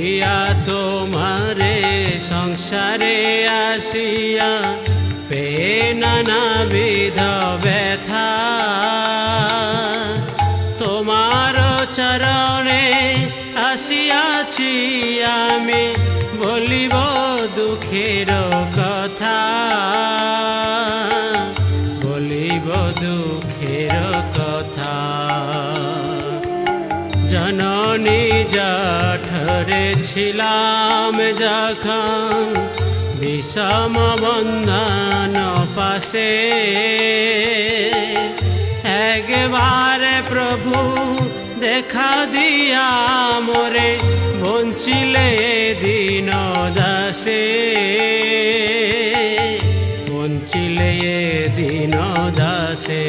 বলিয়া তোমারে সংসারে আসিয়া পে নানাবিধ ব্যথা, তোমার চরণে আসিয়াছি আমি বলিব দুঃখের কথা, বলিব দুঃখের কথা। জননী জঠরে ছিলাম যখন বিষম বন্ধন পাশে, একবার প্রভু দেখা দিয়া মোরে বঞ্চিলে দীন দাসে, বঞ্চিলে দীন দাসে।